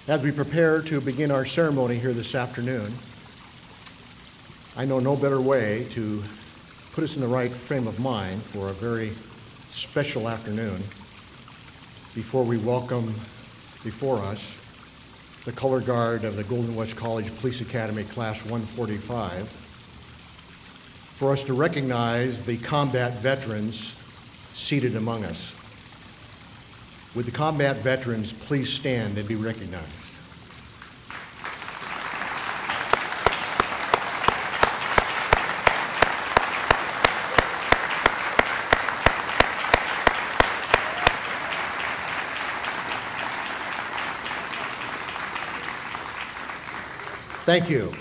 As we prepare to begin our ceremony here this afternoon, I know no better way to put us in the right frame of mind for a very special afternoon before we welcome before us the color guard of the Golden West College Police Academy Class 145, for us to recognize the combat veterans seated among us. Would the combat veterans please stand and be recognized? Thank you.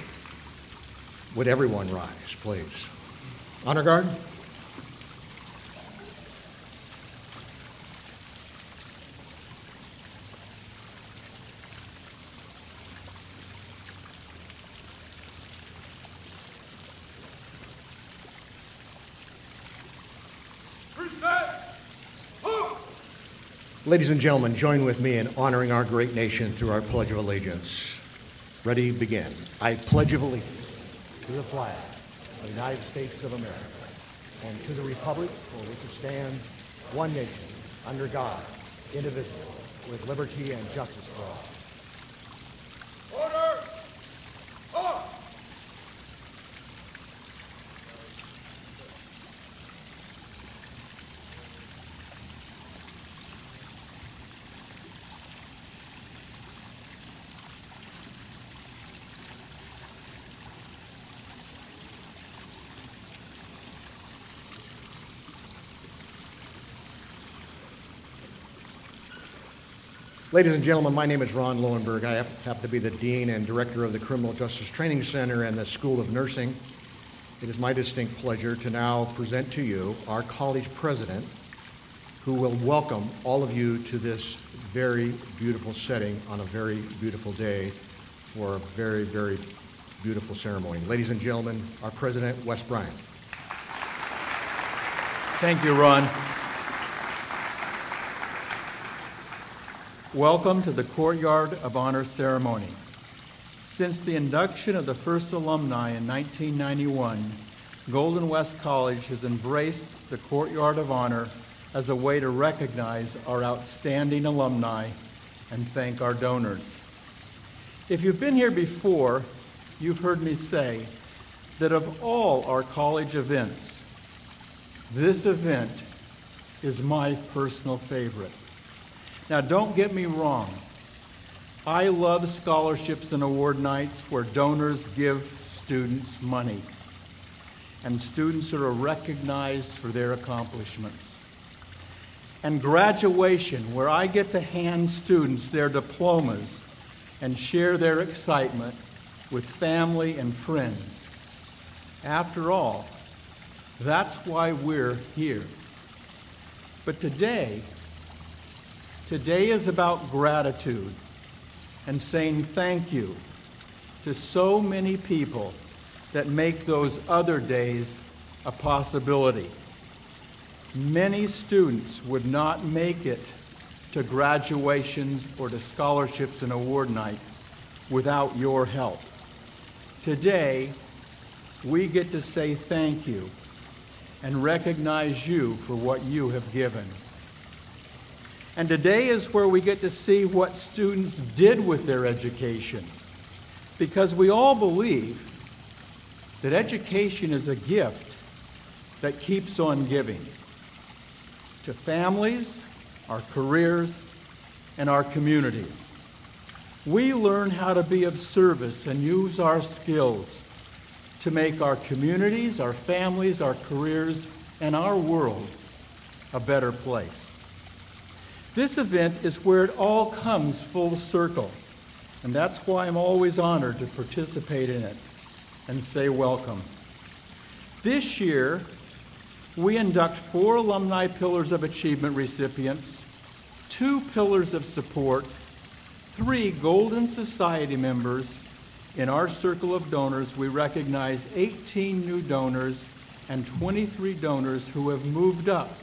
Would everyone rise, please? Honor Guard. Ladies and gentlemen, join with me in honoring our great nation through our Pledge of Allegiance. Ready, begin. I pledge of allegiance to the flag of the United States of America and to the republic for which it stands, one nation, under God, indivisible, with liberty and justice for all. Order! Off! Ladies and gentlemen, my name is Ron Lowenberg. I happen to be the Dean and Director of the Criminal Justice Training Center and the School of Nursing. It is my distinct pleasure to now present to you our college president, who will welcome all of you to this very beautiful setting on a very beautiful day for a very, very beautiful ceremony. Ladies and gentlemen, our president, Wes Bryant. Thank you, Ron. Welcome to the Courtyard of Honor ceremony. Since the induction of the first alumni in 1991, Golden West College has embraced the Courtyard of Honor as a way to recognize our outstanding alumni and thank our donors. If you've been here before, you've heard me say that of all our college events, this event is my personal favorite. Now, don't get me wrong. I love scholarships and award nights where donors give students money and students are recognized for their accomplishments. And graduation, where I get to hand students their diplomas and share their excitement with family and friends. After all, that's why we're here. But today is about gratitude and saying thank you to so many people that make those other days a possibility. Many students would not make it to graduations or to scholarships and award night without your help. Today, we get to say thank you and recognize you for what you have given. And today is where we get to see what students did with their education, because we all believe that education is a gift that keeps on giving to families, our careers, and our communities. We learn how to be of service and use our skills to make our communities, our families, our careers, and our world a better place. This event is where it all comes full circle, and that's why I'm always honored to participate in it and say welcome. This year, we induct 4 Alumni Pillars of Achievement recipients, 2 Pillars of Support, 3 Golden Society members. In our circle of donors, we recognize 18 new donors and 23 donors who have moved up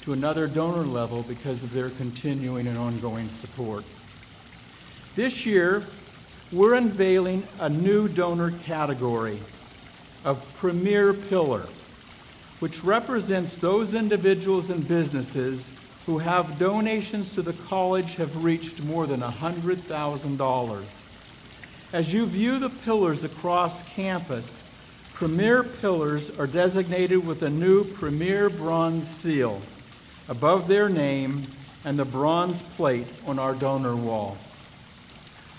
to another donor level because of their continuing and ongoing support. This year, we're unveiling a new donor category of Premier Pillar, which represents those individuals and businesses who have donations to the college have reached more than $100,000. As you view the pillars across campus, Premier Pillars are designated with a new Premier Bronze seal above their name and the bronze plate on our donor wall.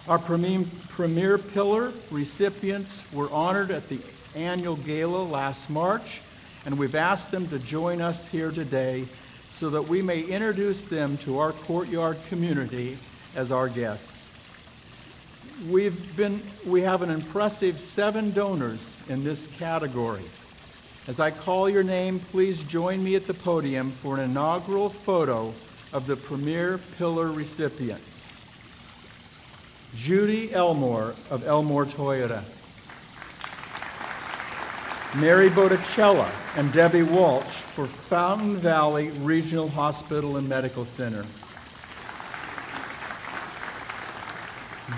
Our Premier Pillar recipients were honored at the annual gala last March, and we've asked them to join us here today so that we may introduce them to our Courtyard community as our guests. We have an impressive 7 donors in this category. As I call your name, please join me at the podium for an inaugural photo of the Premier Pillar recipients. Judy Elmore of Elmore Toyota. Mary Botticella and Debbie Walsh for Fountain Valley Regional Hospital and Medical Center.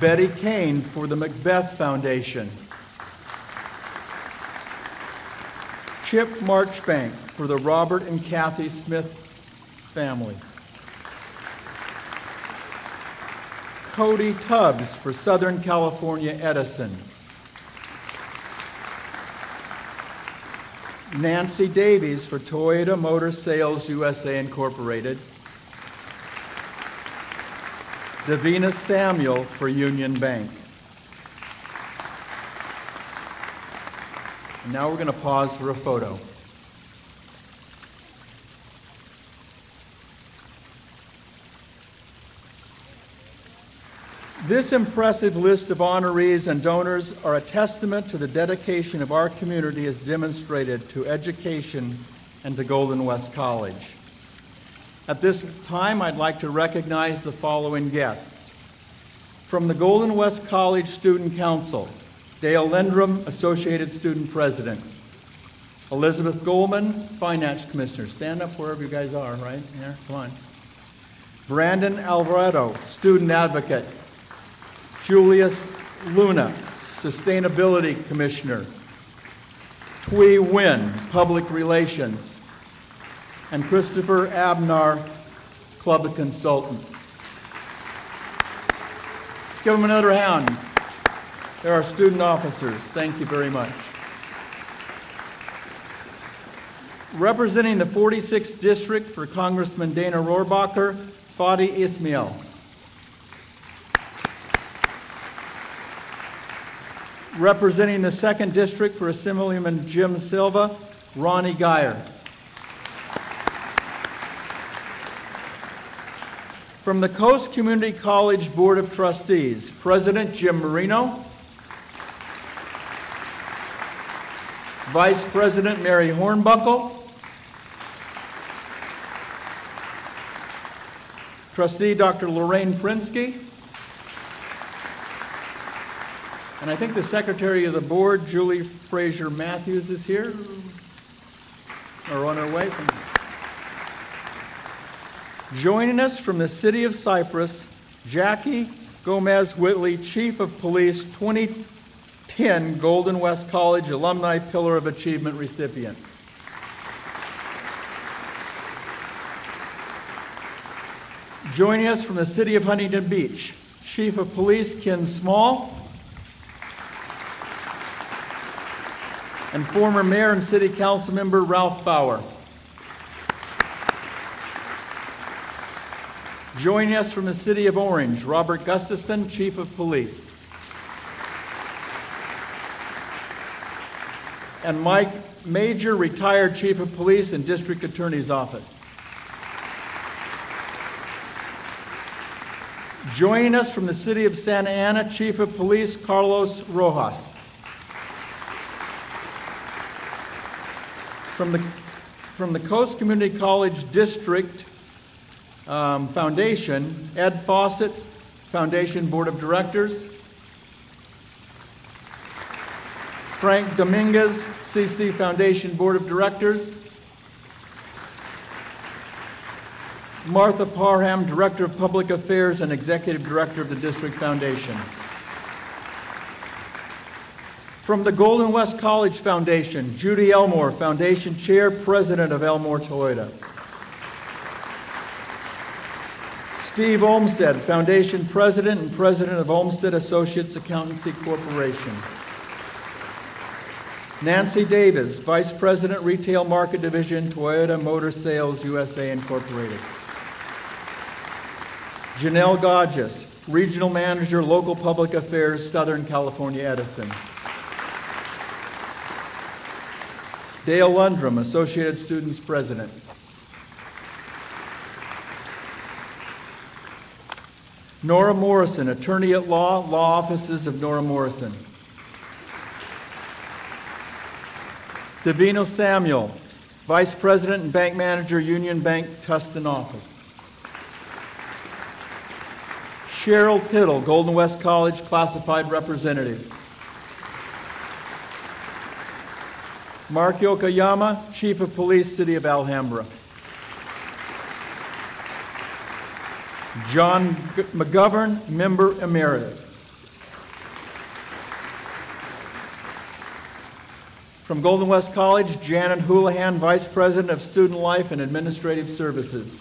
Betty Kane for the Macbeth Foundation. Chip Marchbank for the Robert and Kathy Smith family. Cody Tubbs for Southern California Edison. Nancy Davies for Toyota Motor Sales USA Incorporated. Davina Samuel for Union Bank. And now we're going to pause for a photo. This impressive list of honorees and donors are a testament to the dedication of our community as demonstrated to education and to Golden West College. At this time, I'd like to recognize the following guests. From the Golden West College Student Council, Dale Lindrum, Associated Student President. Elizabeth Goldman, Finance Commissioner. Stand up wherever you guys are, right? Here, come on. Brandon Alvarado, Student Advocate. Julius Luna, Sustainability Commissioner. Twee Nguyen, Public Relations. And Christopher Abnar, Club Consultant. Let's give them another hand. They're our student officers. Thank you very much. Representing the 46th District for Congressman Dana Rohrabacher, Fadi Ismail. Representing the 2nd District for Assemblyman Jim Silva, Ronnie Geyer. From the Coast Community College Board of Trustees, President Jim Marino, Vice President Mary Hornbuckle, Trustee Dr. Lorraine Prinsky, and I think the Secretary of the Board, Julie Fraser Matthews, is here, or on her way. Joining us from the City of Cypress, Jackie Gomez Whitley, Chief of Police, 2010 Golden West College Alumni Pillar of Achievement recipient. Joining us from the City of Huntington Beach, Chief of Police Ken Small, and former Mayor and City Council Member Ralph Bauer. Joining us from the City of Orange, Robert Gustafson, Chief of Police. And Mike Major, retired Chief of Police and District Attorney's Office. Joining us from the City of Santa Ana, Chief of Police Carlos Rojas. From the Coast Community College District Foundation, Ed Fawcett's Foundation Board of Directors, Frank Dominguez, CC Foundation Board of Directors, Martha Parham, Director of Public Affairs and Executive Director of the District Foundation. From the Golden West College Foundation, Judy Elmore, Foundation Chair, President of Elmore Toyota. Steve Olmsted, Foundation President and President of Olmsted Associates Accountancy Corporation. Nancy Davis, Vice President, Retail Market Division, Toyota Motor Sales USA Incorporated. Janelle Godges, Regional Manager, Local Public Affairs, Southern California Edison. Dale Lundrum, Associated Students President. Nora Morrison, Attorney at Law, Law Offices of Nora Morrison. Davino Samuel, Vice President and Bank Manager, Union Bank, Tustin Office. Cheryl Tittle, Golden West College Classified Representative. Mark Yokoyama, Chief of Police, City of Alhambra. John McGovern, Member Emeritus. From Golden West College, Janet Houlihan, Vice President of Student Life and Administrative Services.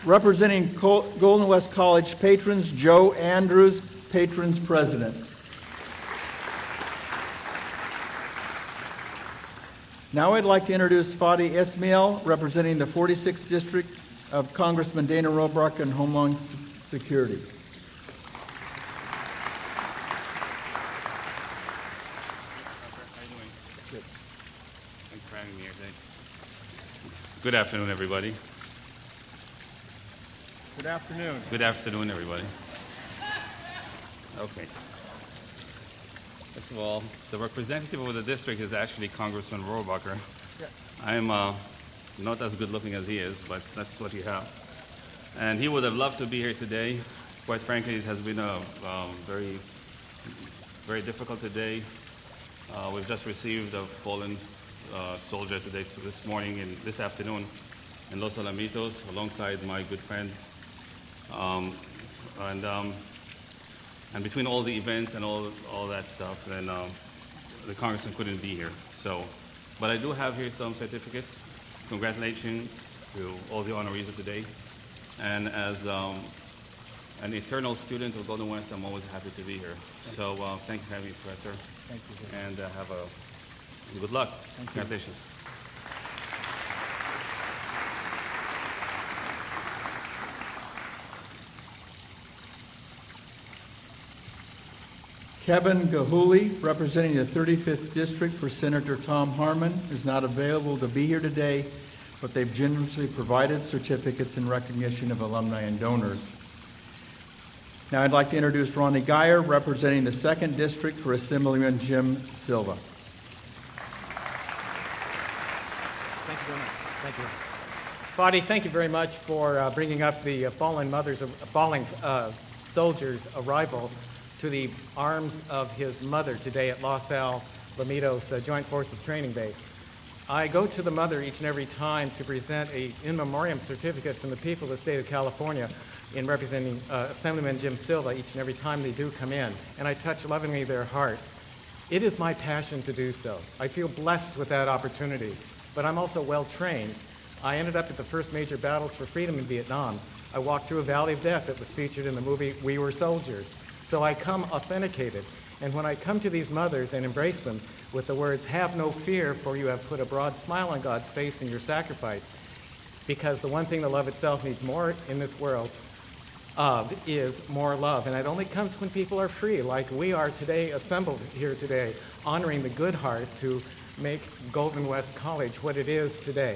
Representing Golden West College patrons, Joe Andrews, Patrons President. Now I'd like to introduce Fadi Ismail, representing the 46th District of Congressman Dana Roebuck and Homeland Security. Good afternoon, everybody. Good afternoon. Good afternoon, everybody. Okay. First of all, the representative of the district is actually Congressman Rohrbacher. Yeah. I'm not as good looking as he is, but that's what you have. And he would have loved to be here today. Quite frankly, it has been a very, very difficult day. We've just received a fallen soldier today, this morning and this afternoon in Los Alamitos, alongside my good friend. And between all the events and all that stuff, then the congressman couldn't be here. So, but I do have here some certificates. Congratulations to all the honorees of today. And as an eternal student of Golden West, I'm always happy to be here. So thank you for having me, Professor. Thank you. And have a good luck. Congratulations. Kevin Gahuli, representing the 35th District for Senator Tom Harmon, is not available to be here today, but they've generously provided certificates in recognition of alumni and donors. Now I'd like to introduce Ronnie Geyer, representing the 2nd District for Assemblyman Jim Silva. Thank you very much. Thank you. Fadi, thank you very much for bringing up the fallen soldier's arrival to the arms of his mother today at Los Alamitos Joint Forces Training Base. I go to the mother each and every time to present a in memoriam certificate from the people of the state of California in representing Assemblyman Jim Silva each and every time they do come in, and I touch lovingly their hearts. It is my passion to do so. I feel blessed with that opportunity, but I'm also well trained. I ended up at the first major battles for freedom in Vietnam. I walked through a valley of death that was featured in the movie We Were Soldiers. So I come authenticated, and when I come to these mothers and embrace them with the words, "Have no fear, for you have put a broad smile on God's face in your sacrifice," because the one thing the love itself needs more in this world of is more love, and it only comes when people are free, like we are today, assembled here today, honoring the good hearts who make Golden West College what it is today.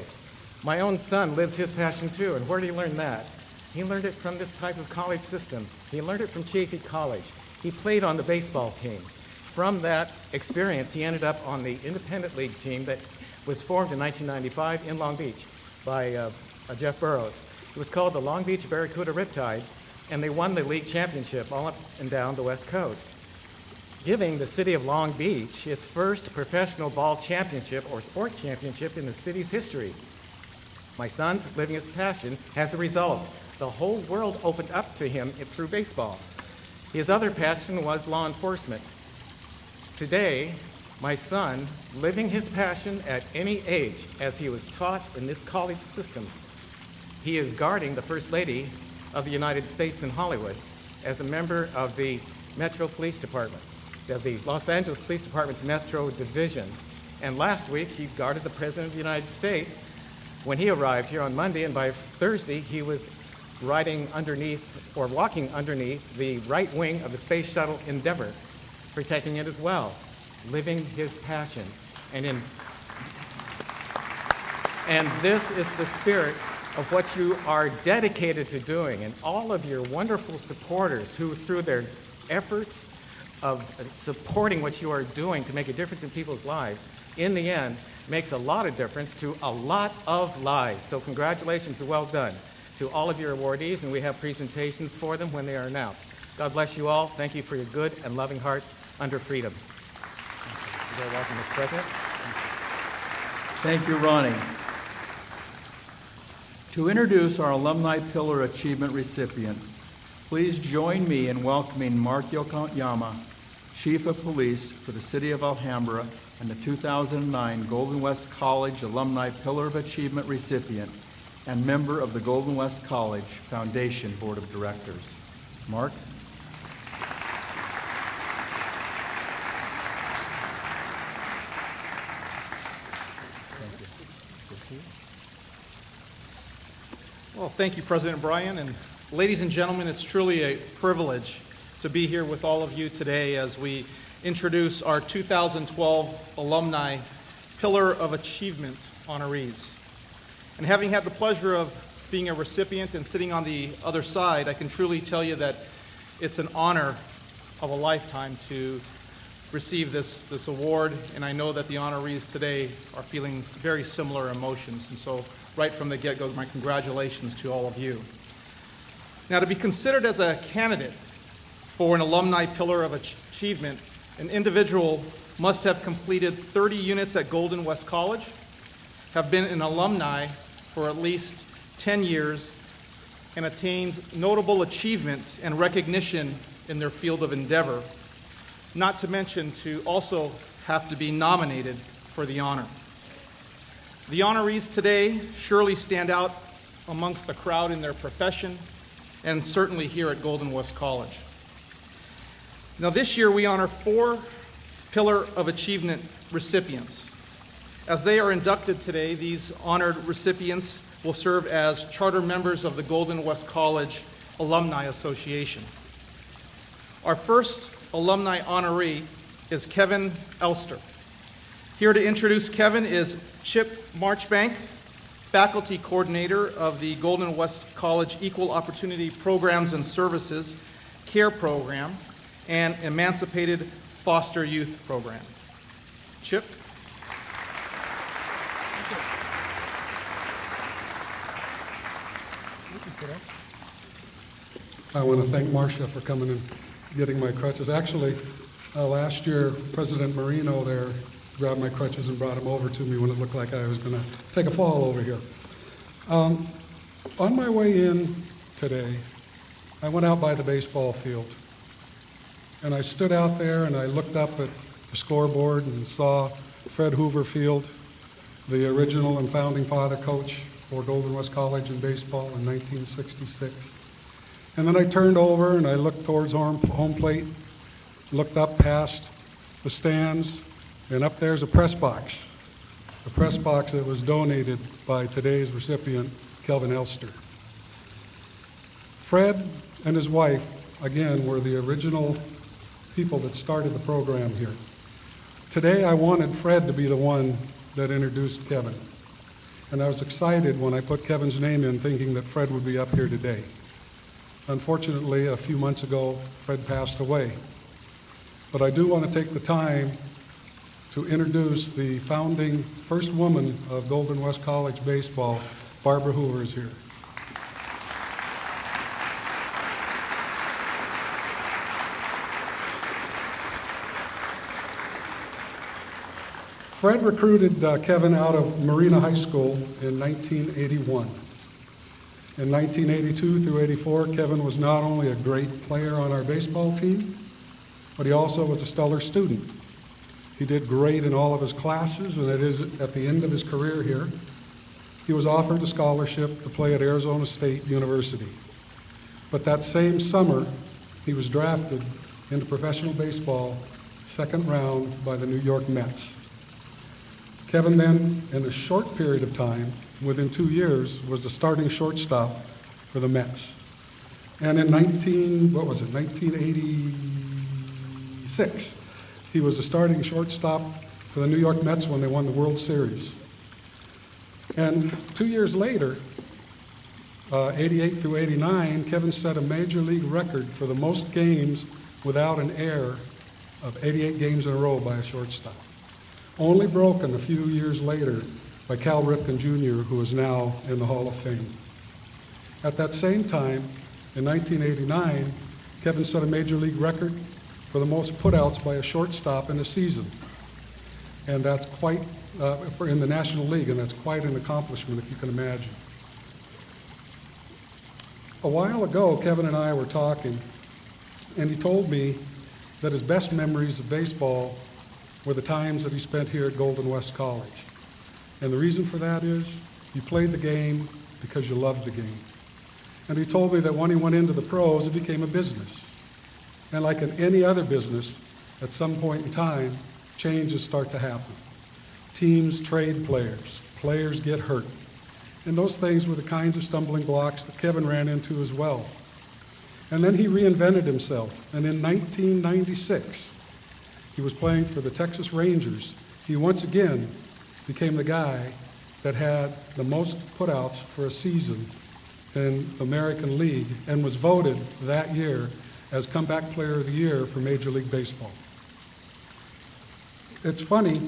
My own son lives his passion too, and where did he learn that? He learned it from this type of college system. He learned it from Chaffey College. He played on the baseball team. From that experience, he ended up on the independent league team that was formed in 1995 in Long Beach by Jeff Burroughs. It was called the Long Beach Barracuda Riptide, and they won the league championship all up and down the West Coast. giving the city of Long Beach its first professional ball championship or sport championship in the city's history. My son's living his passion. As a result, the whole world opened up to him through baseball. His other passion was law enforcement. Today, my son, living his passion at any age, as he was taught in this college system, he is guarding the First Lady of the United States in Hollywood as a member of the Metro Police Department, of the Los Angeles Police Department's Metro Division. And last week, he guarded the President of the United States when he arrived here on Monday, and by Thursday, he was riding underneath or walking underneath the right wing of the Space Shuttle Endeavour, protecting it as well, living his passion. And this is the spirit of what you are dedicated to doing, and all of your wonderful supporters who, through their efforts of supporting what you are doing to make a difference in people's lives, in the end, makes a lot of difference to a lot of lives. So congratulations and well done to all of your awardees, and we have presentations for them when they are announced. God bless you all. Thank you for your good and loving hearts under freedom. You're very welcome, Mr. President. Thank you, Ronnie. To introduce our Alumni Pillar Achievement recipients, please join me in welcoming Mark Yokoyama, Chief of Police for the City of Alhambra and the 2009 Golden West College Alumni Pillar of Achievement recipient and member of the Golden West College Foundation Board of Directors. Mark? Well, thank you, President Bryan, and ladies and gentlemen, it's truly a privilege to be here with all of you today as we introduce our 2012 Alumni Pillar of Achievement honorees. And having had the pleasure of being a recipient and sitting on the other side, I can truly tell you that it's an honor of a lifetime to receive this award, and I know that the honorees today are feeling very similar emotions, and so right from the get-go, my congratulations to all of you. Now, to be considered as a candidate for an Alumni Pillar of Achievement, an individual must have completed 30 units at Golden West College, have been an alumni for at least 10 years, and attained notable achievement and recognition in their field of endeavor, not to mention to also have to be nominated for the honor. The honorees today surely stand out amongst the crowd in their profession, and certainly here at Golden West College. Now this year we honor 4 Pillar of Achievement recipients. As they are inducted today, these honored recipients will serve as charter members of the Golden West College Alumni Association. Our first alumni honoree is Kevin Elster. Here to introduce Kevin is Chip Marchbank, faculty coordinator of the Golden West College Equal Opportunity Programs and Services CARE program and Emancipated Foster Youth program. Chip? I want to thank Marcia for coming and getting my crutches. Actually, last year, President Marino there grabbed my crutches and brought them over to me when it looked like I was going to take a fall over here. On my way in today, I went out by the baseball field, and I stood out there and I looked up at the scoreboard and saw Fred Hoover Field, the original and founding father coach for Golden West College in baseball in 1966. And then I turned over and I looked towards home plate, looked up past the stands, and up there's a press box that was donated by today's recipient, Kelvin Elster. Fred and his wife, again, were the original people that started the program here. Today I wanted Fred to be the one that introduced Kevin. And I was excited when I put Kevin's name in thinking that Fred would be up here today. Unfortunately, a few months ago, Fred passed away. But I do want to take the time to introduce the founding first woman of Golden West College baseball. Barbara Hoover is here. Fred recruited Kevin out of Marina High School in 1981. In 1982 through 84, Kevin was not only a great player on our baseball team, but he also was a stellar student. He did great in all of his classes, and at the end of his career here, he was offered a scholarship to play at Arizona State University. But that same summer, he was drafted into professional baseball, second round by the New York Mets. Kevin then, in a short period of time, within 2 years, was the starting shortstop for the Mets. And in 1986, he was the starting shortstop for the New York Mets when they won the World Series. And 2 years later, 88 through 89, Kevin set a major league record for the most games without an error of 88 games in a row by a shortstop. Only broken a few years later by Cal Ripken Jr., who is now in the Hall of Fame. At that same time, in 1989, Kevin set a major league record for the most putouts by a shortstop in a season. And that's quite, in the National League, and that's quite an accomplishment if you can imagine. A while ago, Kevin and I were talking, and he told me that his best memories of baseball were the times that he spent here at Golden West College. And the reason for that is you played the game because you loved the game. And he told me that when he went into the pros, it became a business. And like in any other business, at some point in time, changes start to happen. Teams trade players, players get hurt. And those things were the kinds of stumbling blocks that Kevin ran into as well. And then he reinvented himself. And in 1996, he was playing for the Texas Rangers. He once again became the guy that had the most putouts for a season in the American League and was voted that year as Comeback Player of the Year for Major League Baseball. It's funny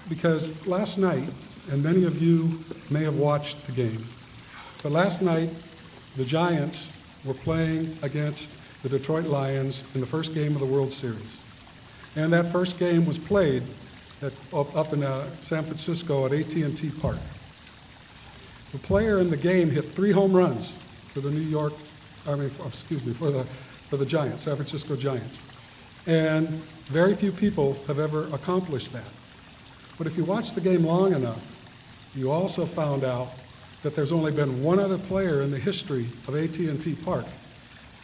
because last night, and many of you may have watched the game, but last night the Giants were playing against the Detroit Lions in the first game of the World Series. And that first game was played up in San Francisco at AT&T Park. The player in the game hit 3 home runs for the for the Giants, San Francisco Giants. And very few people have ever accomplished that. But if you watch the game long enough, you also found out that there's only been one other player in the history of AT&T Park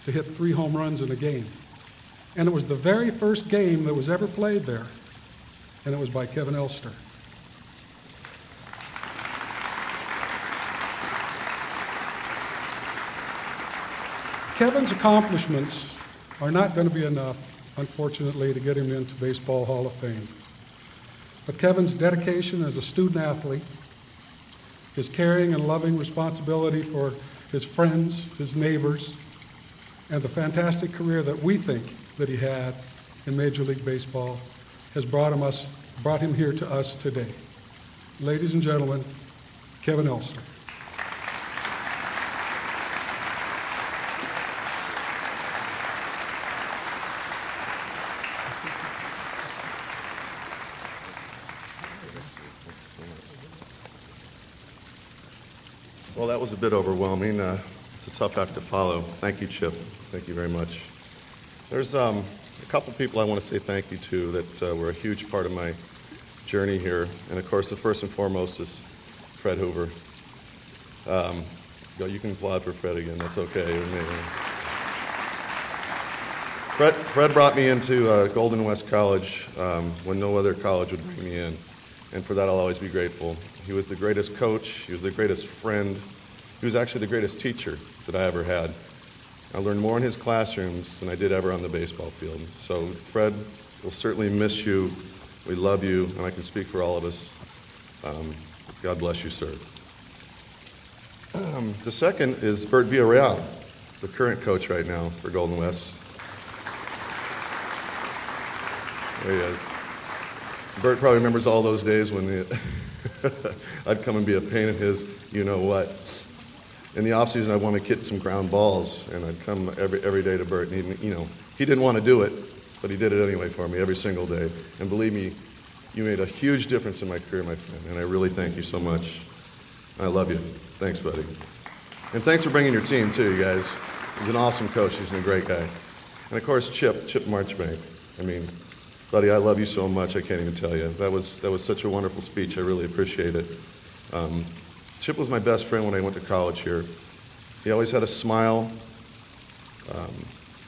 to hit 3 home runs in a game. And it was the very first game that was ever played there, and it was by Kevin Elster. Kevin's accomplishments are not going to be enough, unfortunately, to get him into Baseball Hall of Fame. But Kevin's dedication as a student athlete, his caring and loving responsibility for his friends, his neighbors, and the fantastic career that we think that he had in Major League Baseball has brought him here to us today. Ladies and gentlemen, Kevin Elster. Well, that was a bit overwhelming. It's a tough act to follow. Thank you, Chip. Thank you very much. There's a couple people I want to say thank you to that were a huge part of my journey here. And of course, the first and foremost is Fred Hoover. You can applaud for Fred again. That's okay. Fred brought me into Golden West College when no other college would bring me in. And for that, I'll always be grateful. He was the greatest coach. He was the greatest friend. He was actually the greatest teacher that I ever had. I learned more in his classrooms than I did ever on the baseball field. So, Fred, we'll certainly miss you. We love you, and I can speak for all of us. God bless you, sir. The second is Bert Villarreal, the current coach right now for Golden West. There he is. Bert probably remembers all those days when I'd come and be a pain in his you-know-what. In the off-season, I'd want to hit some ground balls, and I'd come every day to Bert. And he didn't want to do it, but he did it anyway for me every single day. And believe me, You made a huge difference in my career, my friend, and I really thank you so much. I love you. Thanks, buddy. And thanks for bringing your team, too, you guys. He's an awesome coach. He's a great guy. And, of course, Chip Marchbank. I mean, buddy, I love you so much, I can't even tell you. That was such a wonderful speech. I really appreciate it. Chip was my best friend when I went to college here. He always had a smile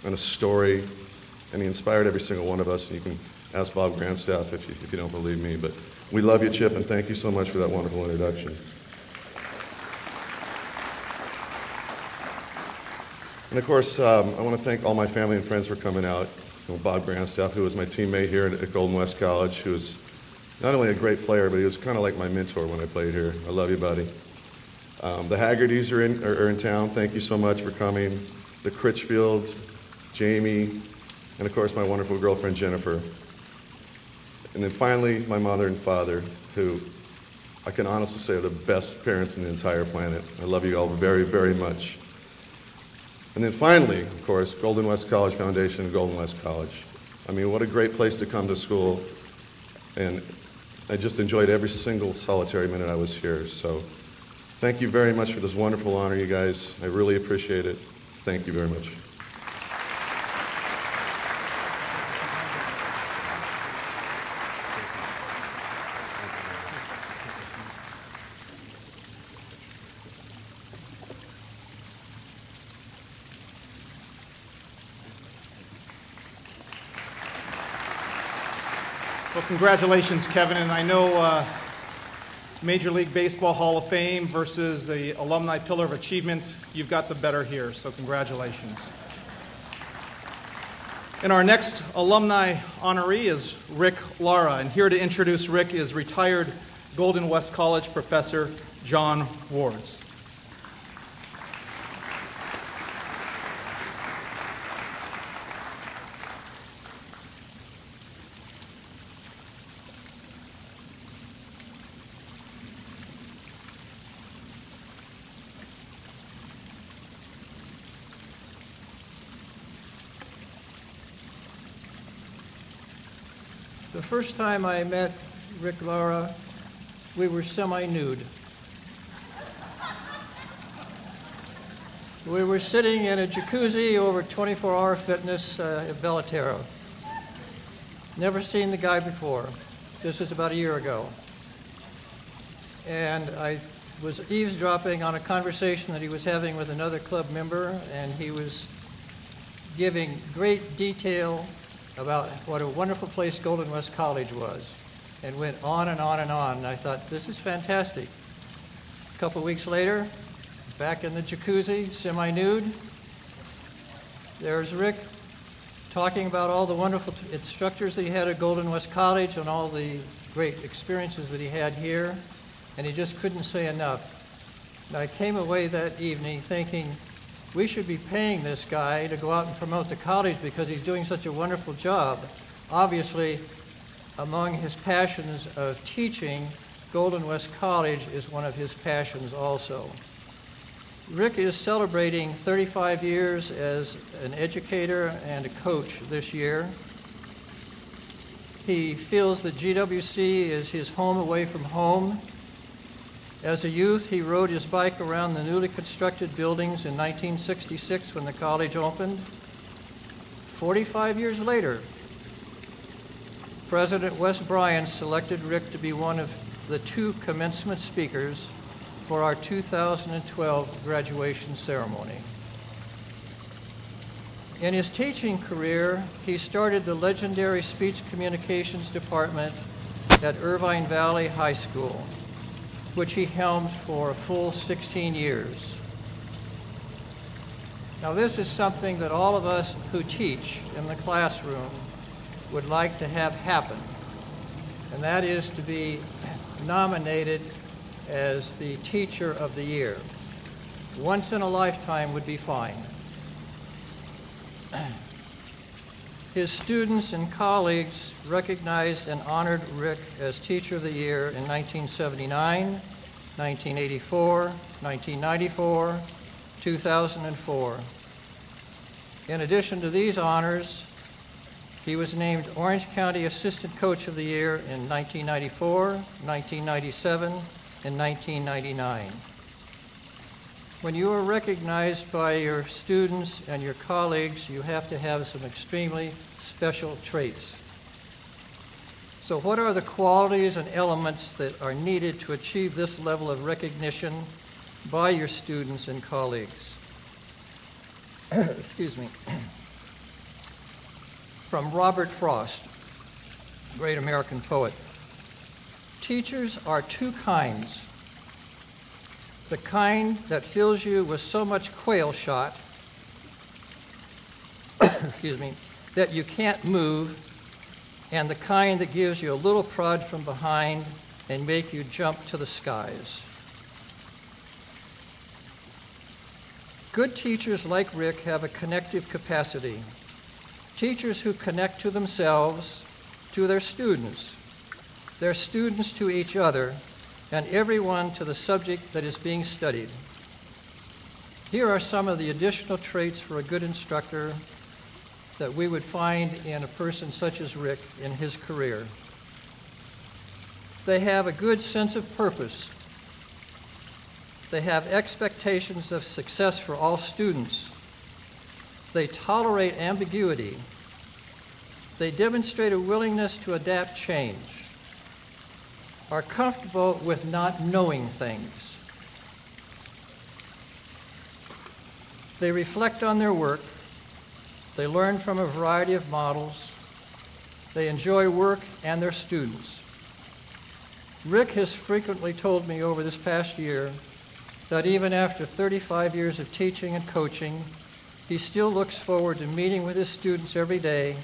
and a story, and he inspired every single one of us. And you can ask Bob Grandstaff if you don't believe me. But we love you, Chip, and thank you so much for that wonderful introduction. And of course, I want to thank all my family and friends for coming out. Bob Grandstaff, who was my teammate here at Golden West College, who was not only a great player, but he was kind of like my mentor when I played here. I love you, buddy. The Haggertys are in town. Thank you so much for coming. The Critchfields, Jamie, and of course my wonderful girlfriend Jennifer. And then finally, my mother and father, who I can honestly say are the best parents on the entire planet. I love you all very, very much. And then finally, of course, Golden West College Foundation and Golden West College. I mean, what a great place to come to school. And I just enjoyed every single solitary minute I was here. So thank you very much for this wonderful honor, you guys. I really appreciate it. Thank you very much. Well, congratulations, Kevin. And I know Major League Baseball Hall of Fame versus the Alumni Pillar of Achievement, you've got the better here, so congratulations. And our next alumni honoree is Rick Lara. And here to introduce Rick is retired Golden West College professor John Wards. The first time I met Rick Lara, we were semi-nude. We were sitting in a jacuzzi over 24-hour fitness at Bellatero. Never seen the guy before. This is about a year ago. And I was eavesdropping on a conversation that he was having with another club member, and he was giving great detail about what a wonderful place Golden West College was, and went on and on and on. And I thought, this is fantastic. A couple weeks later, back in the jacuzzi, semi-nude, there's Rick talking about all the wonderful instructors that he had at Golden West College and all the great experiences that he had here, and he just couldn't say enough. And I came away that evening thinking, we should be paying this guy to go out and promote the college because he's doing such a wonderful job. Obviously, among his passions of teaching, Golden West College is one of his passions also. Rick is celebrating 35 years as an educator and a coach this year. He feels that GWC is his home away from home. As a youth, he rode his bike around the newly constructed buildings in 1966 when the college opened. 45 years later, President Wes Bryan selected Rick to be one of the 2 commencement speakers for our 2012 graduation ceremony. In his teaching career, he started the legendary Speech Communications Department at Irvine Valley High School, which he helmed for a full 16 years. Now, this is something that all of us who teach in the classroom would like to have happen, and that is to be nominated as the Teacher of the Year. Once in a lifetime would be fine. His students and colleagues recognized and honored Rick as Teacher of the Year in 1979, 1984, 1994, 2004. In addition to these honors, He was named Orange County Assistant Coach of the Year in 1994, 1997, and 1999. When you are recognized by your students and your colleagues, you have to have some extremely special traits. So what are the qualities and elements that are needed to achieve this level of recognition by your students and colleagues? Excuse me. From Robert Frost, great American poet. Teachers are two kinds. The kind that fills you with so much quail shot, excuse me, that you can't move, and the kind that gives you a little prod from behind and make you jump to the skies. Good teachers like Rick have a connective capacity. Teachers who connect to themselves, to their students to each other, and everyone to the subject that is being studied. Here are some of the additional traits for a good instructor that we would find in a person such as Rick in his career. They have a good sense of purpose. They have expectations of success for all students. They tolerate ambiguity. They demonstrate a willingness to adapt change, are comfortable with not knowing things. They reflect on their work. They learn from a variety of models. They enjoy work and their students. Rick has frequently told me over this past year that even after 35 years of teaching and coaching, he still looks forward to meeting with his students every day,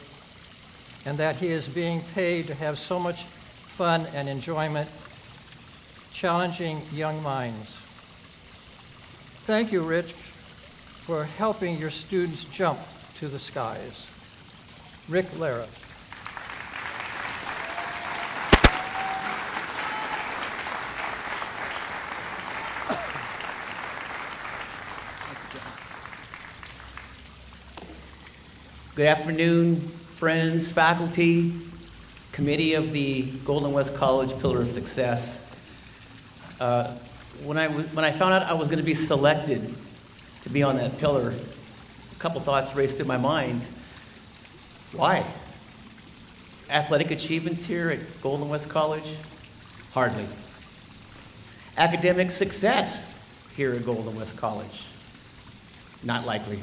and that he is being paid to have so much fun and enjoyment challenging young minds. Thank you, Rich, for helping your students jump to the skies. Rick Lara. Good afternoon, friends, faculty, committee of the Golden West College Pillar of Success. When I found out I was going to be selected to be on that pillar, a couple thoughts raced through my mind. Why? Athletic achievements here at Golden West College? Hardly. Academic success here at Golden West College? Not likely.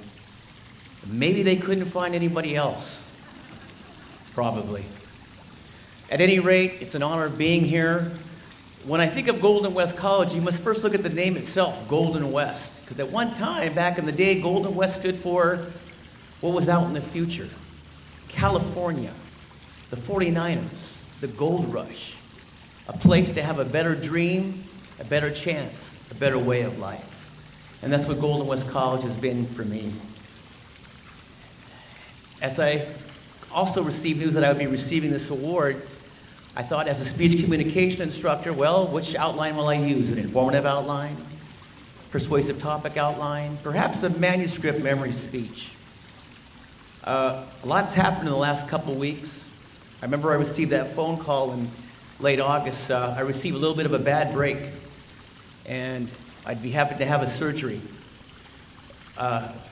Maybe they couldn't find anybody else. Probably. At any rate, it's an honor being here. When I think of Golden West College, you must first look at the name itself, Golden West. Because at one time, back in the day, Golden West stood for what was out in the future. California, the 49ers, the gold rush. A place to have a better dream, a better chance, a better way of life. And that's what Golden West College has been for me. As I also received news that I would be receiving this award, I thought as a speech communication instructor, well, which outline will I use? An informative outline? Persuasive topic outline? Perhaps a manuscript memory speech? A lot's happened in the last couple weeks. I remember I received that phone call in late August. I received a little bit of a bad break, and I'd be happy to have a surgery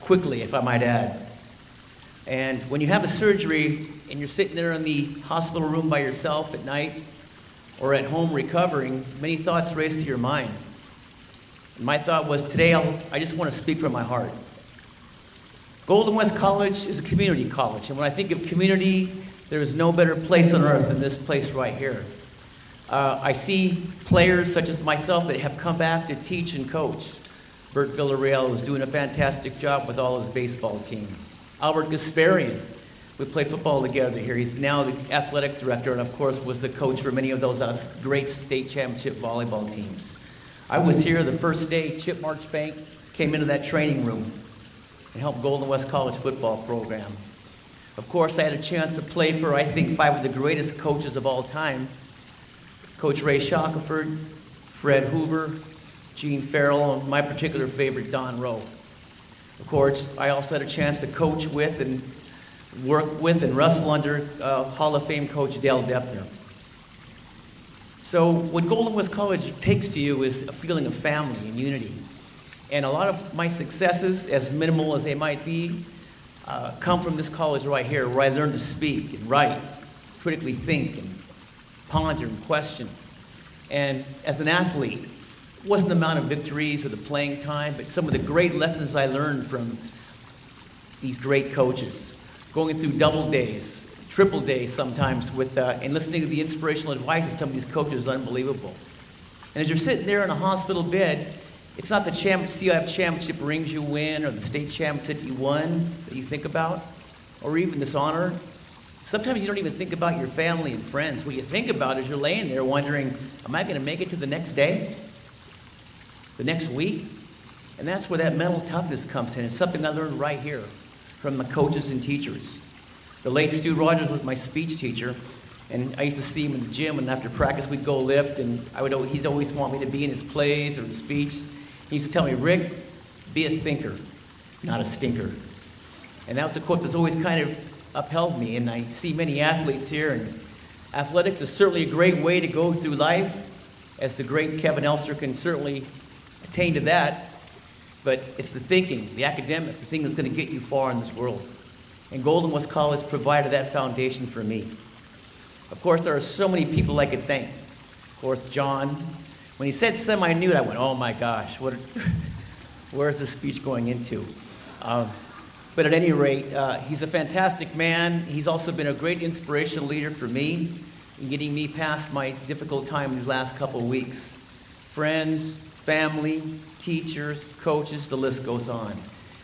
quickly, if I might add. And when you have a surgery and you're sitting there in the hospital room by yourself at night or at home recovering, many thoughts race to your mind. And my thought was, today I just want to speak from my heart. Golden West College is a community college, and when I think of community, there is no better place on earth than this place right here. I see players such as myself that have come back to teach and coach. Bert Villarreal is doing a fantastic job with all his baseball team. Albert Gasparian, we played football together here. He's now the athletic director and, of course, was the coach for many of those great state championship volleyball teams. I was here the first day Chip Marchbank came into that training room and helped Golden West College football program. Of course, I had a chance to play for, I think, 5 of the greatest coaches of all time. Coach Ray Shackelford, Fred Hoover, Gene Farrell, and my particular favorite, Don Rowe. Of course, I also had a chance to coach with and work with and wrestle under Hall of Fame coach Dale Defner. So what Golden West College takes to you is a feeling of family and unity. And a lot of my successes, as minimal as they might be, come from this college right here, where I learned to speak and write, critically think and ponder and question. And as an athlete, it wasn't the amount of victories or the playing time, but some of the great lessons I learned from these great coaches, going through double days, triple days sometimes, with and listening to the inspirational advice of some of these coaches is unbelievable. And as you're sitting there in a hospital bed, it's not the CIF championship rings you win or the state championship you won that you think about, or even this honor. Sometimes you don't even think about your family and friends. What you think about is you're laying there wondering, am I going to make it to the next day? The next week? And that's where that mental toughness comes in. It's something I learned right here from the coaches and teachers. The late Stu Rogers was my speech teacher, and I used to see him in the gym, and after practice we'd go lift, and he'd always want me to be in his plays or his speech. He used to tell me, Rick, be a thinker, not a stinker. And that was the quote that's always kind of upheld me, and I see many athletes here, and athletics is certainly a great way to go through life, as the great Kevin Elster can certainly attain to that, but it's the thinking, the academic, the thing that's going to get you far in this world. And Golden West College provided that foundation for me. Of course, there are so many people I could thank. Of course, John. When he said semi-nude, I went, oh my gosh, where's this speech going into? But at any rate, he's a fantastic man. He's also been a great inspirational leader for me in getting me past my difficult time these last couple of weeks. Friends, family, teachers, coaches, the list goes on.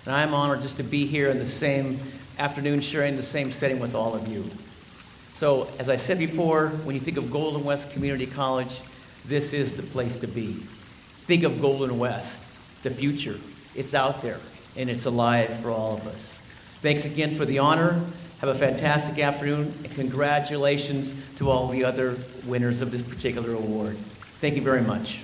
And I'm honored just to be here in the same afternoon, sharing the same setting with all of you. So, as I said before, when you think of Golden West Community College, this is the place to be. Think of Golden West, the future. It's out there, and it's alive for all of us. Thanks again for the honor. Have a fantastic afternoon, and congratulations to all the other winners of this particular award. Thank you very much.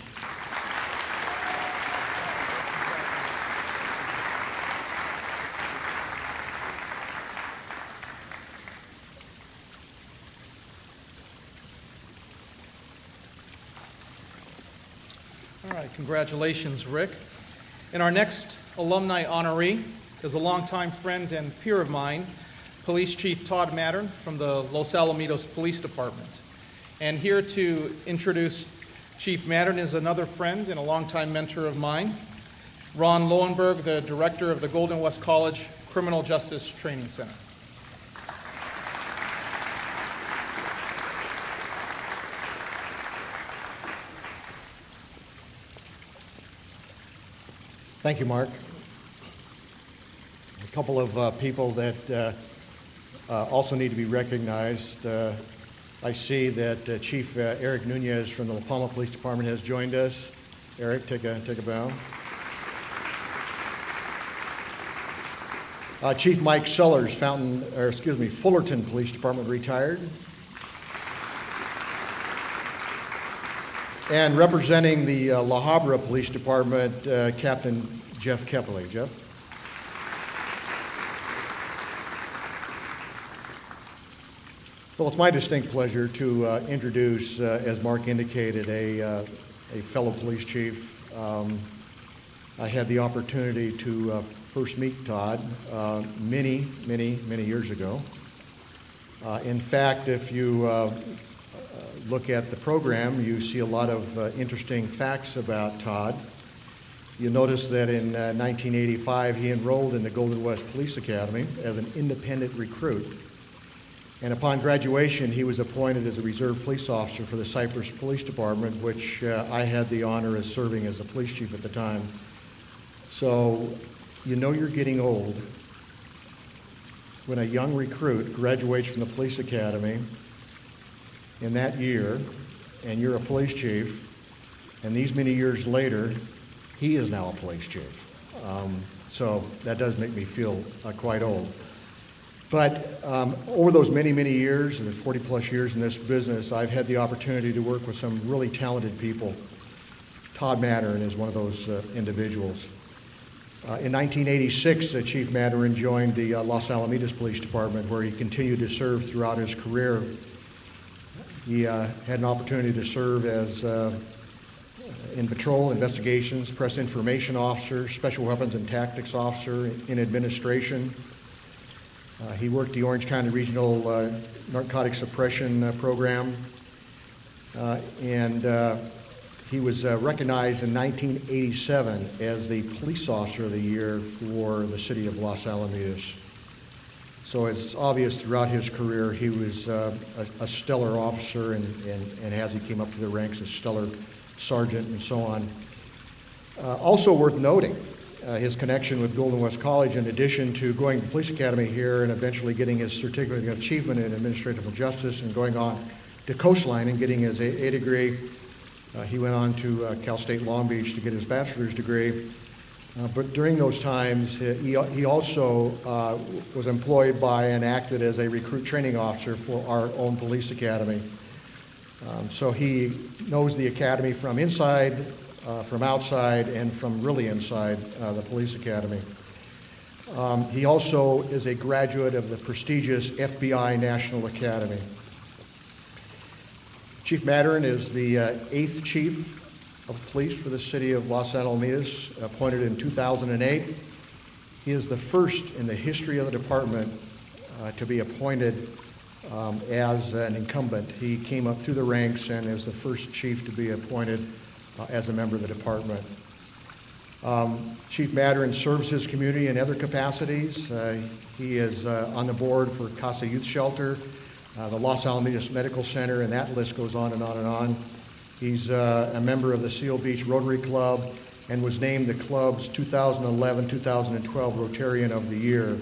All right, congratulations, Rick. And our next alumni honoree is a longtime friend and peer of mine, Police Chief Todd Mattern from the Los Alamitos Police Department. And here to introduce Chief Mattern is another friend and a longtime mentor of mine, Ron Lowenberg, the director of the Golden West College Criminal Justice Training Center. Thank you, Mark. A couple of people that also need to be recognized. I see that Chief Eric Nunez from the La Palma Police Department has joined us. Eric, take a bow. Chief Mike Sellers, Fullerton Police Department, retired. And representing the La Habra Police Department, Captain Jeff Kepley. Jeff? Well, it's my distinct pleasure to introduce, as Mark indicated, a fellow police chief. I had the opportunity to first meet Todd many years ago. In fact, if you look at the program, you see a lot of interesting facts about Todd. You notice that in 1985, he enrolled in the Golden West Police Academy as an independent recruit. And upon graduation, he was appointed as a reserve police officer for the Cypress Police Department, which I had the honor of serving as a police chief at the time. So, you know you're getting old when a young recruit graduates from the police academy in that year, and you're a police chief, and these many years later, he is now a police chief. So that does make me feel quite old. But over those many years, and the 40-plus years in this business, I've had the opportunity to work with some really talented people. Todd Mattern is one of those individuals. In 1986, Chief Madarin joined the Los Alamitos Police Department, where he continued to serve throughout his career. He had an opportunity to serve as in patrol investigations, press information officer, special weapons and tactics officer, in administration. He worked the Orange County Regional Narcotic Suppression Program, and he was recognized in 1987 as the Police Officer of the Year for the city of Los Alamitos. So it's obvious throughout his career he was a stellar officer, and as he came up to the ranks, a stellar sergeant and so on. Also worth noting, his connection with Golden West College, in addition to going to the police academy here and eventually getting his certificate of achievement in administrative justice and going on to Coastline and getting his A degree. He went on to Cal State Long Beach to get his bachelor's degree. But during those times, he also was employed by and acted as a recruit training officer for our own police academy. So he knows the academy from inside, from outside, and from really inside the police academy. He also is a graduate of the prestigious FBI National Academy. Chief Madarin is the 8th chief of police for the city of Los Alamitos, appointed in 2008. He is the first in the history of the department to be appointed as an incumbent. He came up through the ranks and is the first chief to be appointed as a member of the department. Chief Madarin serves his community in other capacities. He is on the board for Casa Youth Shelter, the Los Alamitos Medical Center, and that list goes on and on and on. He's a member of the Seal Beach Rotary Club and was named the club's 2011-2012 Rotarian of the Year.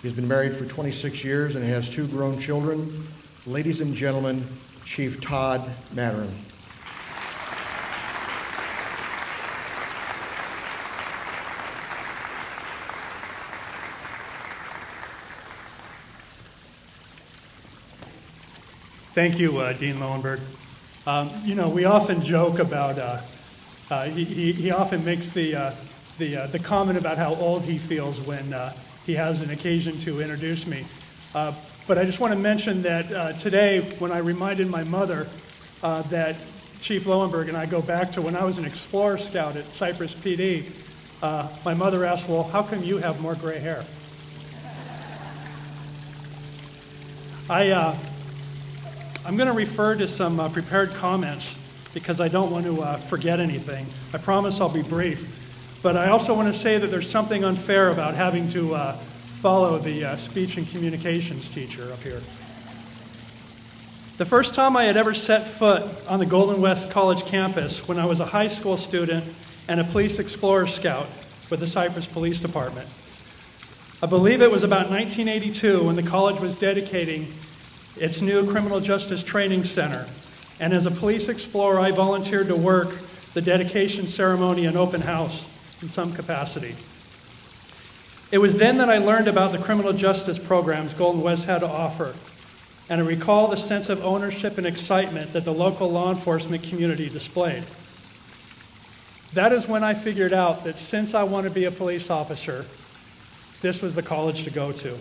He's been married for 26 years and has 2 grown children. Ladies and gentlemen, Chief Todd Madarin. Thank you, Dean Lowenberg. You know, we often joke about, he often makes the comment about how old he feels when he has an occasion to introduce me. But I just want to mention that today, when I reminded my mother that Chief Lowenberg and I go back to when I was an Explorer Scout at Cypress PD, my mother asked, well, how come you have more gray hair? I'm going to refer to some prepared comments because I don't want to forget anything. I promise I'll be brief. But I also want to say that there's something unfair about having to follow the speech and communications teacher up here. The first time I had ever set foot on the Golden West College campus when I was a high school student and a police explorer scout with the Cypress Police Department. I believe it was about 1982 when the college was dedicating its new criminal justice training center. And as a police explorer, I volunteered to work the dedication ceremony and open house in some capacity. It was then that I learned about the criminal justice programs Golden West had to offer. And I recall the sense of ownership and excitement that the local law enforcement community displayed. That is when I figured out that since I want to be a police officer, this was the college to go to.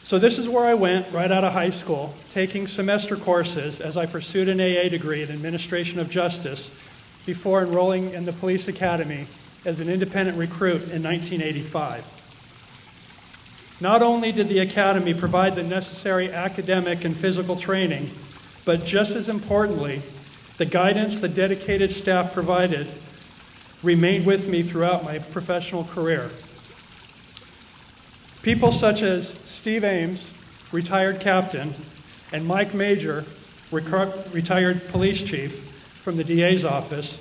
So this is where I went right out of high school, taking semester courses as I pursued an AA degree in administration of justice before enrolling in the police academy as an independent recruit in 1985. Not only did the academy provide the necessary academic and physical training, but just as importantly, the guidance the dedicated staff provided remained with me throughout my professional career. People such as Steve Ames, retired captain, and Mike Major, retired police chief from the DA's office,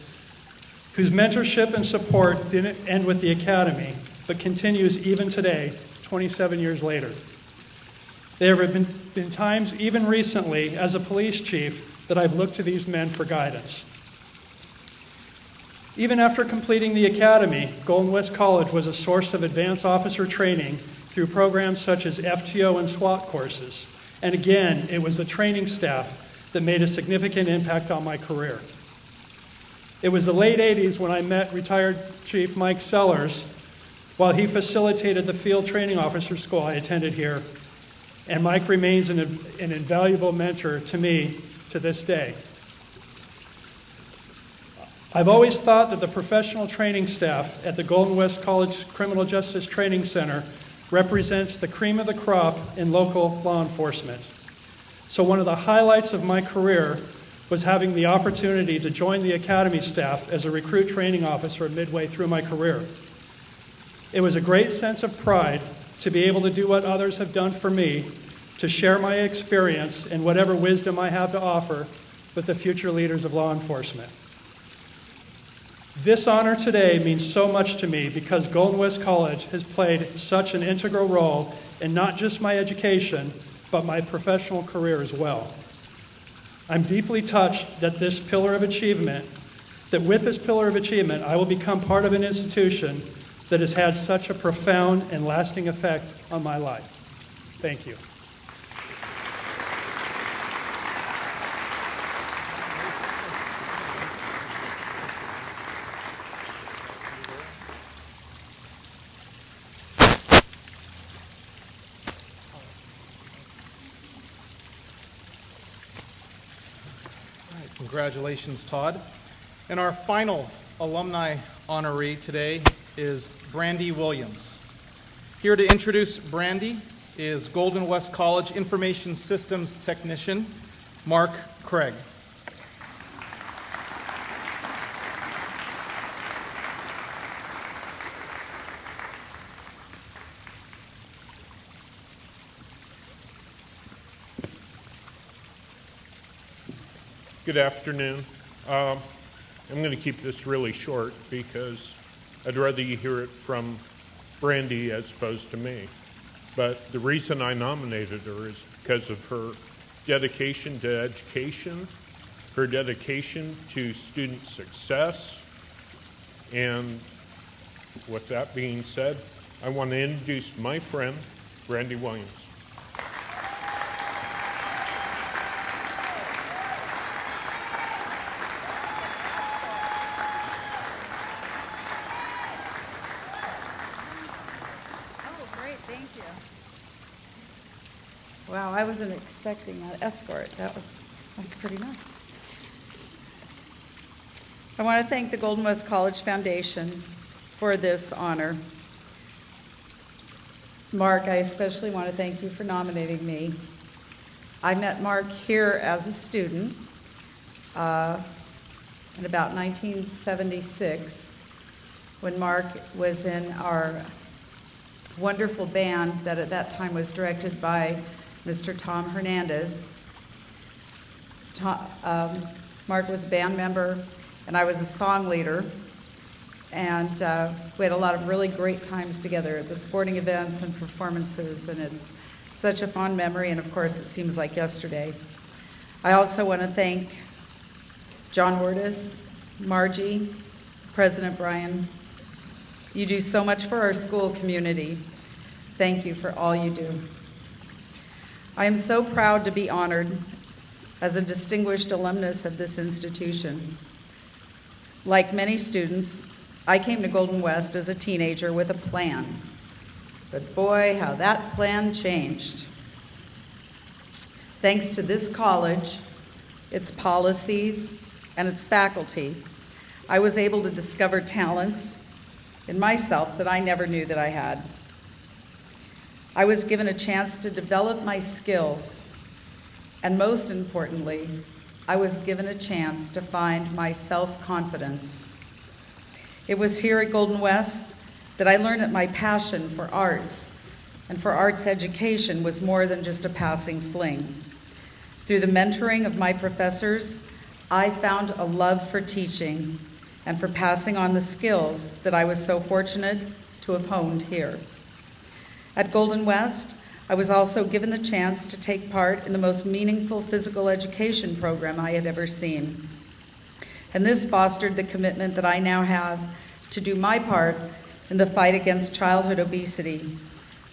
whose mentorship and support didn't end with the academy, but continues even today, 27 years later. There have been times, even recently, as a police chief, that I've looked to these men for guidance. Even after completing the academy, Golden West College was a source of advanced officer training through programs such as FTO and SWAT courses. And again, it was the training staff that made a significant impact on my career. It was the late 80s when I met retired Chief Mike Sellers while he facilitated the field training officer school I attended here. And Mike remains an invaluable mentor to me to this day. I've always thought that the professional training staff at the Golden West College Criminal Justice Training Center represents the cream of the crop in local law enforcement. So one of the highlights of my career was having the opportunity to join the academy staff as a recruit training officer midway through my career. It was a great sense of pride to be able to do what others have done for me, to share my experience and whatever wisdom I have to offer with the future leaders of law enforcement. This honor today means so much to me because Golden West College has played such an integral role in not just my education, but my professional career as well. I'm deeply touched that with this pillar of achievement, I will become part of an institution that has had such a profound and lasting effect on my life. Thank you. Congratulations, Todd. And our final alumni honoree today is Brandy Williams. Here to introduce Brandy is Golden West College Information Systems Technician, Mark Craig. Good afternoon. I'm going to keep this really short because I'd rather you hear it from Brandy as opposed to me. But the reason I nominated her is because of her dedication to education, her dedication to student success, and with that being said, I want to introduce my friend, Brandy Williams. Wow, I wasn't expecting an escort. That's pretty nice. I want to thank the Golden West College Foundation for this honor. Mark, I especially want to thank you for nominating me. I met Mark here as a student in about 1976 when Mark was in our wonderful band that at that time was directed by Mr. Tom Hernandez. Mark was a band member, and I was a song leader. And we had a lot of really great times together at the sporting events and performances, and it's such a fond memory, and of course it seems like yesterday. I also want to thank John Wordis, Margie, President Brian. You do so much for our school community. Thank you for all you do. I am so proud to be honored as a distinguished alumnus of this institution. Like many students, I came to Golden West as a teenager with a plan. But boy, how that plan changed. Thanks to this college, its policies, and its faculty, I was able to discover talents in myself that I never knew that I had. I was given a chance to develop my skills, and most importantly, I was given a chance to find my self-confidence. It was here at Golden West that I learned that my passion for arts and for arts education was more than just a passing fling. Through the mentoring of my professors, I found a love for teaching and for passing on the skills that I was so fortunate to have honed here. At Golden West, I was also given the chance to take part in the most meaningful physical education program I had ever seen. And this fostered the commitment that I now have to do my part in the fight against childhood obesity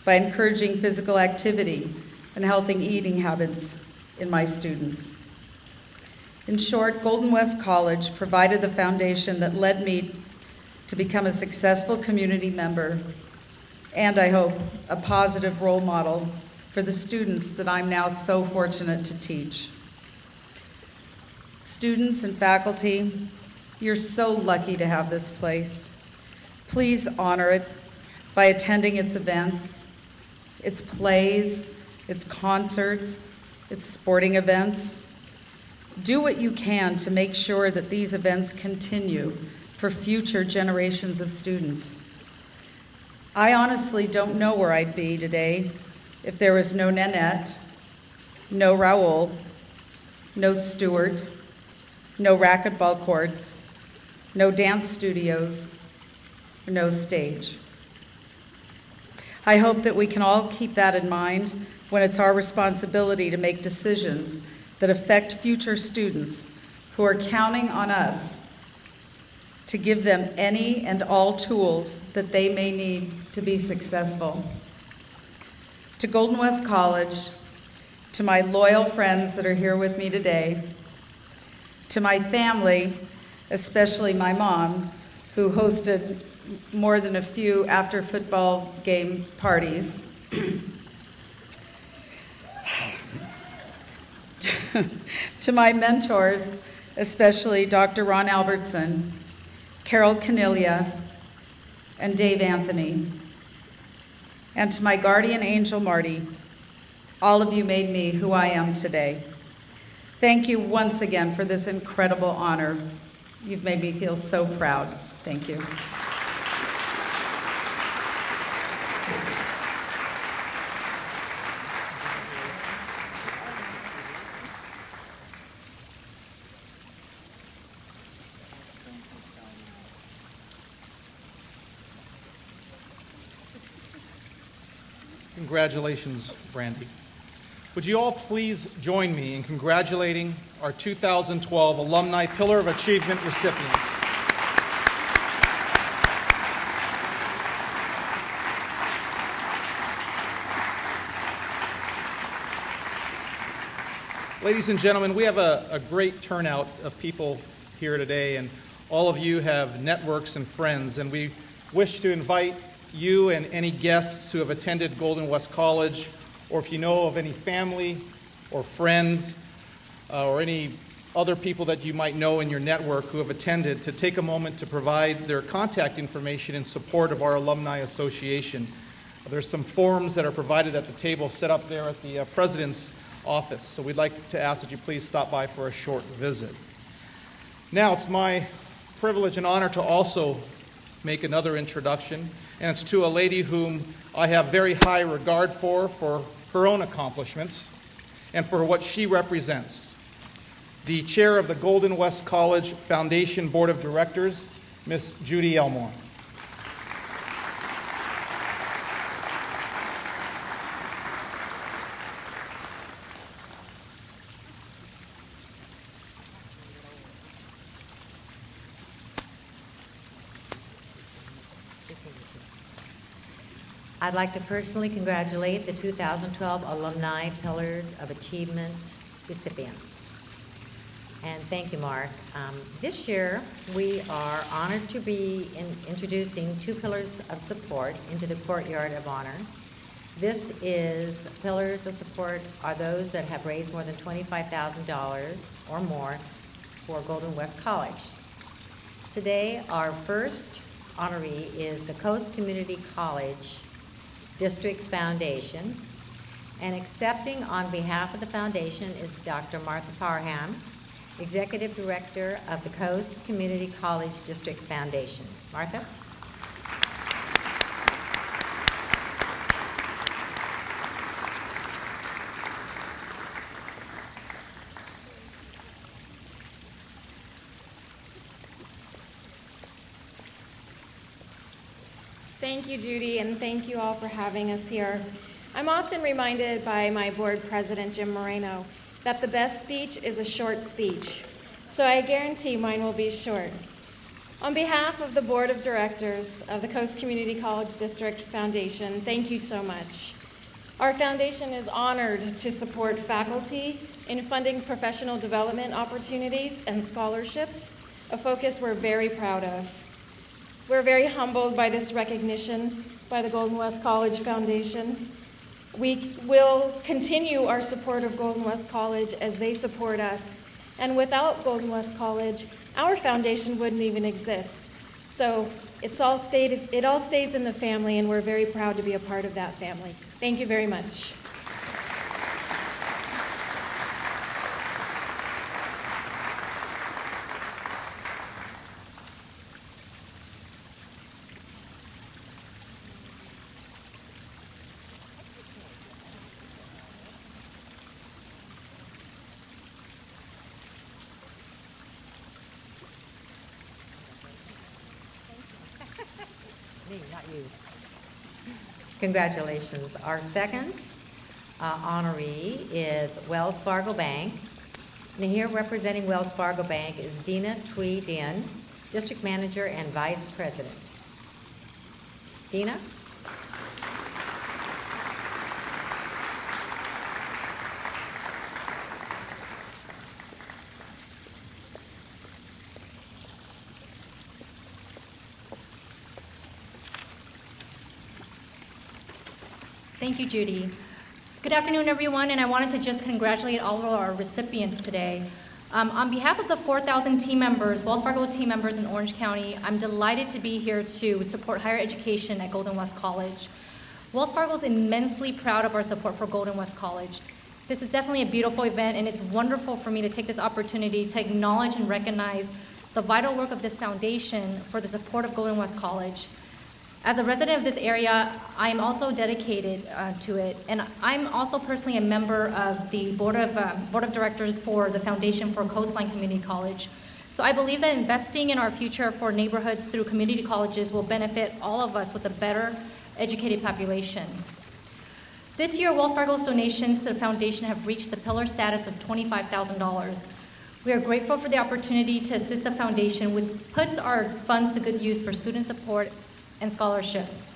by encouraging physical activity and healthy eating habits in my students. In short, Golden West College provided the foundation that led me to become a successful community member and, I hope, a positive role model for the students that I'm now so fortunate to teach. Students and faculty, you're so lucky to have this place. Please honor it by attending its events, its plays, its concerts, its sporting events. Do what you can to make sure that these events continue for future generations of students. I honestly don't know where I'd be today if there was no Nanette, no Raoul, no Stuart, no racquetball courts, no dance studios, or no stage. I hope that we can all keep that in mind when it's our responsibility to make decisions that affect future students who are counting on us to give them any and all tools that they may need to be successful. To Golden West College, to my loyal friends that are here with me today, to my family, especially my mom, who hosted more than a few after-football game parties, to my mentors, especially Dr. Ron Albertson, Carol Canilia, and Dave Anthony, and to my guardian angel, Marty. All of you made me who I am today. Thank you once again for this incredible honor. You've made me feel so proud. Thank you. Congratulations, Brandy. Would you all please join me in congratulating our 2012 Alumni Pillar of Achievement recipients. Ladies and gentlemen, we have a great turnout of people here today, and all of you have networks and friends, and we wish to invite you and any guests who have attended Golden West College, or if you know of any family or friends or any other people that you might know in your network who have attended, to take a moment to provide their contact information in support of our Alumni Association. There's some forms that are provided at the table set up there at the President's office, so we'd like to ask that you please stop by for a short visit. Now, it's my privilege and honor to also make another introduction, and it's to a lady whom I have very high regard for her own accomplishments and for what she represents. The chair of the Golden West College Foundation Board of Directors, Miss Judy Elmore. I'd like to personally congratulate the 2012 Alumni Pillars of Achievement recipients. And thank you, Mark. This year, we are honored to be introducing 2 pillars of support into the Courtyard of Honor. This is pillars of support are those that have raised more than $25,000 or more for Golden West College. Today, our first honoree is the Coast Community College District Foundation, and accepting on behalf of the foundation is Dr. Martha Parham, Executive Director of the Coast Community College District Foundation. Martha? Thank you, Judy, and thank you all for having us here. I'm often reminded by my board president, Jim Moreno, that the best speech is a short speech. So I guarantee mine will be short. On behalf of the Board of Directors of the Coast Community College District Foundation, thank you so much. Our foundation is honored to support faculty in funding professional development opportunities and scholarships, a focus we're very proud of. We're very humbled by this recognition by the Golden West College Foundation. We will continue our support of Golden West College as they support us. And without Golden West College, our foundation wouldn't even exist. So it all stays in the family, and we're very proud to be a part of that family. Thank you very much. Me, not you. Congratulations. Our second honoree is Wells Fargo Bank. And here representing Wells Fargo Bank is Dina Thuy Dinh, District Manager and Vice President. Dina? Thank you, Judy. Good afternoon, everyone, and I wanted to just congratulate all of our recipients today. On behalf of the 4,000 team members, Wells Fargo team members in Orange County, I'm delighted to be here to support higher education at Golden West College. Wells Fargo is immensely proud of our support for Golden West College. This is definitely a beautiful event, and it's wonderful for me to take this opportunity to acknowledge and recognize the vital work of this foundation for the support of Golden West College. As a resident of this area, I am also dedicated to it, and I'm also personally a member of the board of directors for the Foundation for Coastline Community College. So I believe that investing in our future for neighborhoods through community colleges will benefit all of us with a better educated population. This year, Wells Fargo's donations to the foundation have reached the pillar status of $25,000. We are grateful for the opportunity to assist the foundation, which puts our funds to good use for student support and scholarships.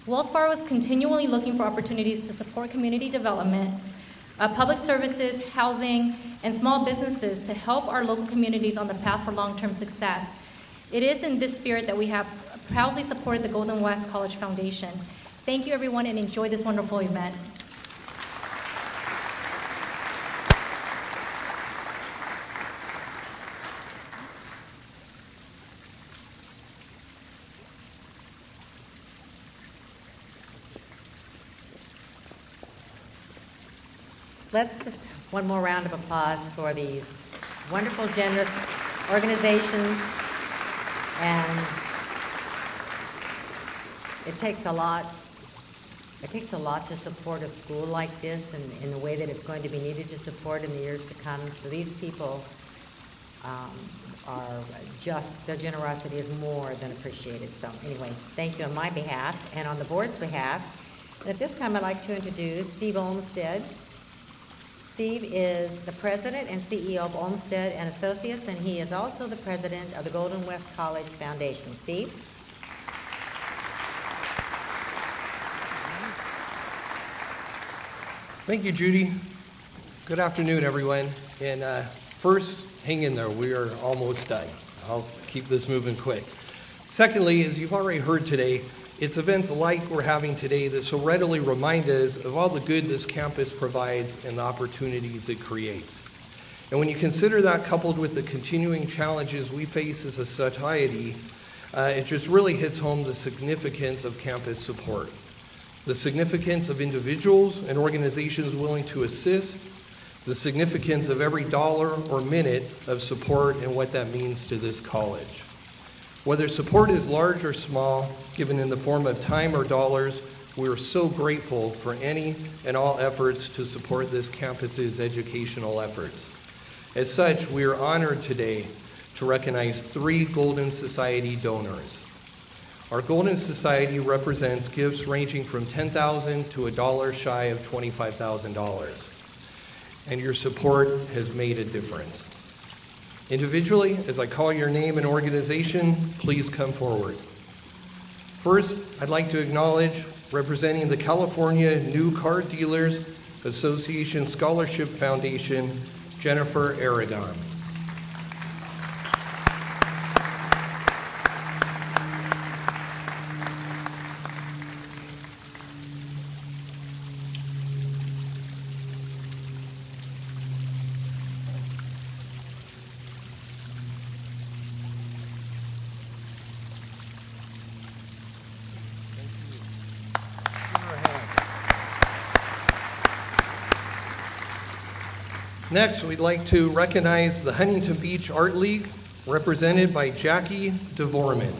Wells Fargo is continually looking for opportunities to support community development, public services, housing, and small businesses to help our local communities on the path for long-term success. It is in this spirit that we have proudly supported the Golden West College Foundation. Thank you, everyone, and enjoy this wonderful event. Let's just one more round of applause for these wonderful, generous organizations. And it takes a lot. It takes a lot to support a school like this and in the way that it's going to be needed to support in the years to come. So these people are just, their generosity is more than appreciated. So anyway, thank you on my behalf and on the board's behalf. And at this time, I'd like to introduce Steve Olmsted. Steve is the president and CEO of Olmsted and Associates, and he is also the president of the Golden West College Foundation. Steve? Thank you, Judy. Good afternoon, everyone. And first, hang in there. We are almost done. I'll keep this moving quick. Secondly, as you've already heard today, it's events like we're having today that so readily remind us of all the good this campus provides and the opportunities it creates. And when you consider that coupled with the continuing challenges we face as a society, it just really hits home the significance of campus support, the significance of individuals and organizations willing to assist, the significance of every dollar or minute of support and what that means to this college. Whether support is large or small, given in the form of time or dollars, we are so grateful for any and all efforts to support this campus's educational efforts. As such, we are honored today to recognize 3 Golden Society donors. Our Golden Society represents gifts ranging from $10,000 to $1 shy of $25,000. And your support has made a difference. Individually, as I call your name and organization, please come forward. First, I'd like to acknowledge, representing the California New Car Dealers Association Scholarship Foundation, Jennifer Aragon. Next, we'd like to recognize the Huntington Beach Art League, represented by Jackie DeVorman.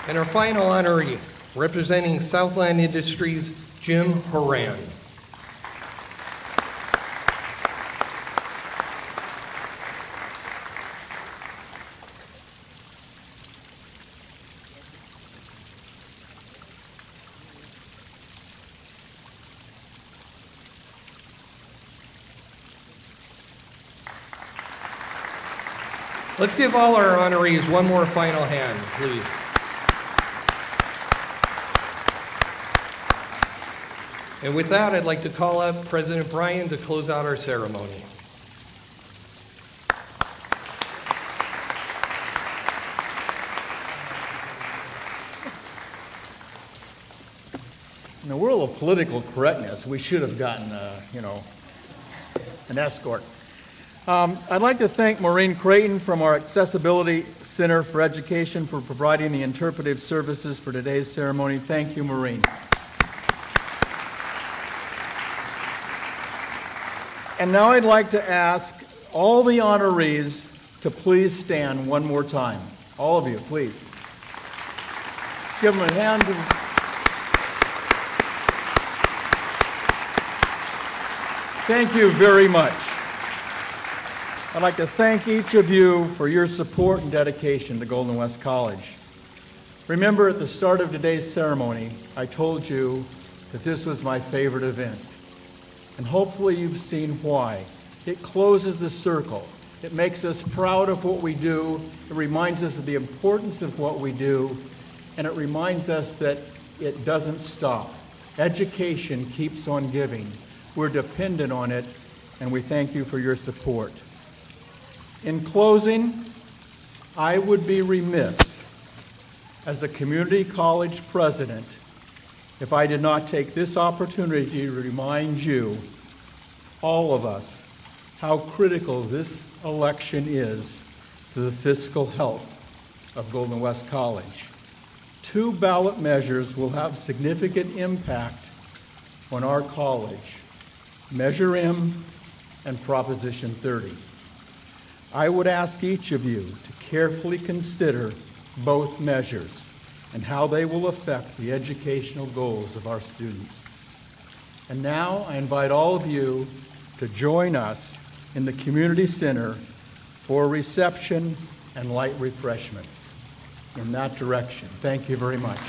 And our final honoree, representing Southland Industries, Jim Horan. Let's give all our honorees one more final hand, please. And with that, I'd like to call up President Bryan to close out our ceremony. In the world of political correctness, we should have gotten, an escort. I'd like to thank Maureen Creighton from our Accessibility Center for Education for providing the interpretive services for today's ceremony. Thank you, Maureen. And now I'd like to ask all the honorees to please stand one more time. All of you, please. Let's give them a hand. Thank you very much. I'd like to thank each of you for your support and dedication to Golden West College. Remember, at the start of today's ceremony, I told you that this was my favorite event. And hopefully you've seen why. It closes the circle. It makes us proud of what we do. It reminds us of the importance of what we do. And it reminds us that it doesn't stop. Education keeps on giving. We're dependent on it, and we thank you for your support. In closing, I would be remiss as a community college president if I did not take this opportunity to remind you, all of us, how critical this election is to the fiscal health of Golden West College. 2 ballot measures will have significant impact on our college, Measure M and Proposition 30. I would ask each of you to carefully consider both measures and how they will affect the educational goals of our students. And now I invite all of you to join us in the Community Center for a reception and light refreshments. In that direction. Thank you very much.